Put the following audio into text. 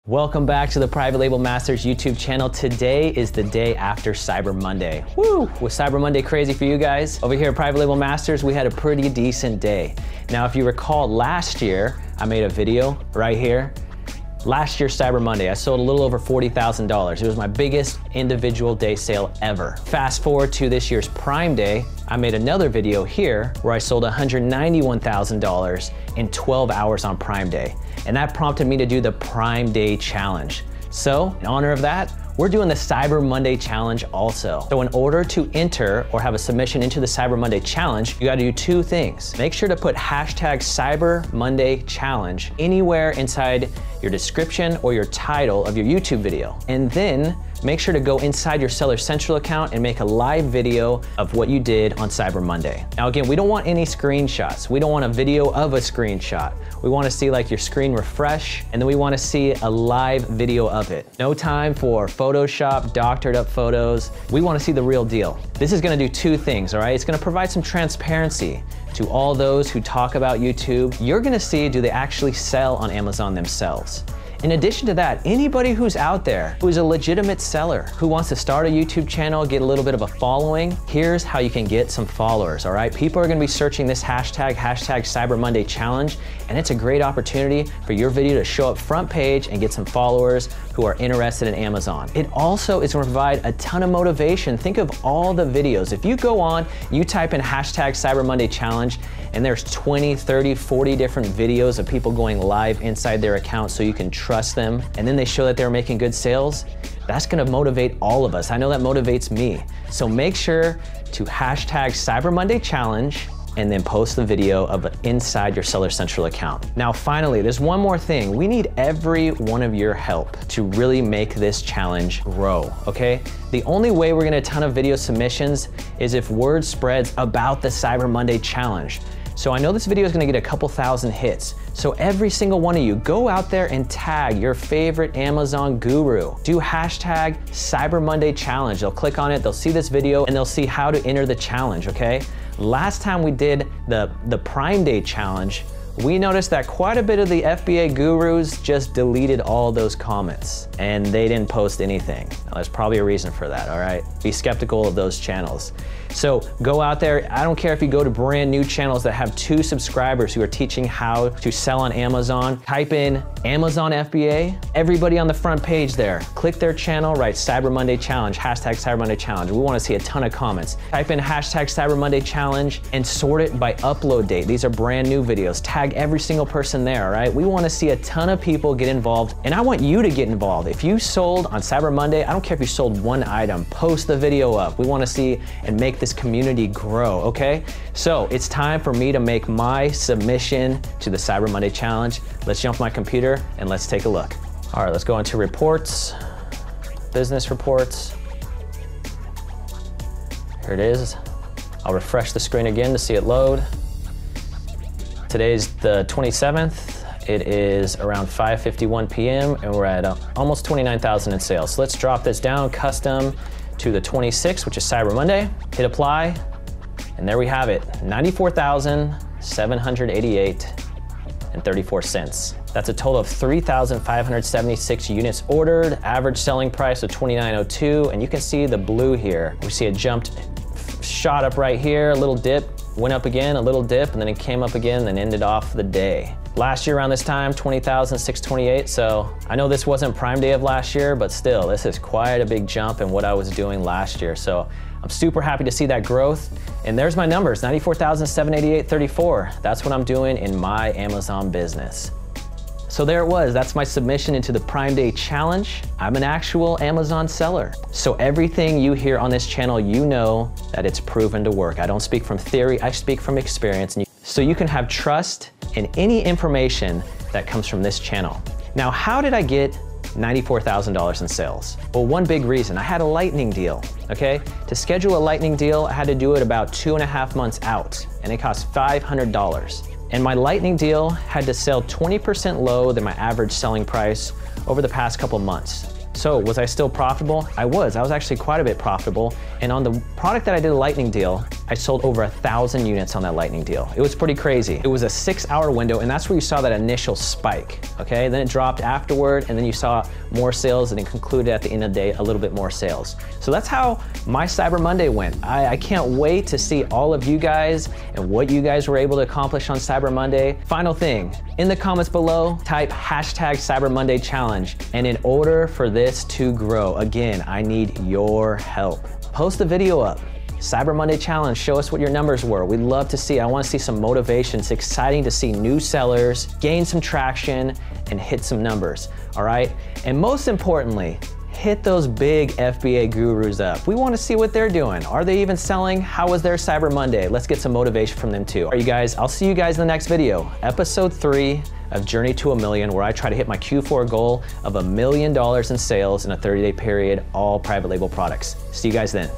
Welcome back to the Private Label Masters YouTube channel. Today is the day after Cyber Monday. Woo! Was Cyber Monday crazy for you guys? Over here at Private Label Masters, we had a pretty decent day. Now, if you recall last year, I made a video right here. Last year, Cyber Monday, I sold a little over $40,000. It was my biggest individual day sale ever. Fast forward to this year's Prime Day, I made another video here where I sold $191,000 in 12 hours on Prime Day. And that prompted me to do the Prime Day Challenge. So, in honor of that, we're doing the Cyber Monday Challenge also. So in order to enter or have a submission into the Cyber Monday Challenge, you gotta do two things. Make sure to put hashtag Cyber Monday Challenge anywhere inside your description or your title of your YouTube video. And then make sure to go inside your Seller Central account and make a live video of what you did on Cyber Monday. Now again, we don't want any screenshots. We don't want a video of a screenshot. We want to see like your screen refresh, and then we want to see a live video of it. No time for Photoshop, doctored up photos. We want to see the real deal. This is going to do two things, all right? It's going to provide some transparency to all those who talk about YouTube. You're going to see, do they actually sell on Amazon themselves? In addition to that, anybody who's out there who's a legitimate seller, who wants to start a YouTube channel, get a little bit of a following, here's how you can get some followers, all right? People are gonna be searching this hashtag Cyber Monday Challenge, and it's a great opportunity for your video to show up front page and get some followers who are interested in Amazon. It also is gonna provide a ton of motivation. Think of all the videos. If you go on, you type in hashtag Cyber Monday Challenge, and there's 20, 30, 40 different videos of people going live inside their account so you can trust them, and then they show that they're making good sales, that's gonna motivate all of us. I know that motivates me. So make sure to hashtag Cyber Monday Challenge and then post the video of it inside your Seller Central account. Now finally, there's one more thing. We need every one of your help to really make this challenge grow, okay? The only way we're gonna get a ton of video submissions is if word spreads about the Cyber Monday Challenge. So I know this video is gonna get a couple thousand hits. So every single one of you, go out there and tag your favorite Amazon guru. Do hashtag Cyber Monday Challenge. They'll click on it, they'll see this video, and they'll see how to enter the challenge, okay? Last time we did the Prime Day Challenge, we noticed that quite a bit of the FBA gurus just deleted all those comments and they didn't post anything. Now, there's probably a reason for that, all right? Be skeptical of those channels. So go out there. I don't care if you go to brand new channels that have 2 subscribers who are teaching how to sell on Amazon. Type in Amazon FBA. Everybody on the front page there, click their channel, write Cyber Monday Challenge, hashtag Cyber Monday Challenge. We want to see a ton of comments. Type in hashtag Cyber Monday Challenge and sort it by upload date. These are brand new videos. Tag every single person there, all right? We want to see a ton of people get involved, and I want you to get involved. If you sold on Cyber Monday, I don't care if you sold one item, post the video up. We want to see and make this community grow, okay? So it's time for me to make my submission to the Cyber Monday Challenge. Let's jump my computer and let's take a look. All right, let's go into reports, business reports. Here it is. I'll refresh the screen again to see it load. Today's the 27th. It is around 5:51 p.m. and we're at almost 29,000 in sales. So let's drop this down, custom to the 26th, which is Cyber Monday. Hit apply, and there we have it, 94,788.34 cents. That's a total of 3,576 units ordered, average selling price of $29.02, and you can see the blue here. We see it shot up right here, a little dip, went up again, a little dip, and then it came up again and ended off the day. Last year around this time, 20,628, so I know this wasn't Prime Day of last year, but still, this is quite a big jump in what I was doing last year. So I'm super happy to see that growth. And there's my numbers, 94,788.34. That's what I'm doing in my Amazon business. So there it was, that's my submission into the Prime Day Challenge. I'm an actual Amazon seller. So everything you hear on this channel, you know that it's proven to work. I don't speak from theory, I speak from experience. So you can have trust in any information that comes from this channel. Now, how did I get $94,000 in sales? Well, one big reason, I had a lightning deal, okay? To schedule a lightning deal, I had to do it about 2.5 months out, and it cost $500. And my lightning deal had to sell 20% lower than my average selling price over the past couple months. So was I still profitable? I was actually quite a bit profitable. And on the product that I did a lightning deal, I sold over 1,000 units on that lightning deal. It was pretty crazy. It was a 6-hour window, and that's where you saw that initial spike, okay? Then it dropped afterward, and then you saw more sales, and it concluded at the end of the day, a little bit more sales. So that's how my Cyber Monday went. I can't wait to see all of you guys and what you guys were able to accomplish on Cyber Monday. Final thing, in the comments below, type hashtag CyberMondayChallenge. And in order for this to grow, again, I need your help. Post the video up. Cyber Monday Challenge, show us what your numbers were. We'd love to see, I want to see some motivation. It's exciting to see new sellers gain some traction and hit some numbers, all right? And most importantly, hit those big FBA gurus up. We want to see what they're doing. Are they even selling? How was their Cyber Monday? Let's get some motivation from them too. All right, you guys, I'll see you guys in the next video. Episode 3 of Journey to $1 Million, where I try to hit my Q4 goal of $1 million in sales in a 30-day period, all private label products. See you guys then.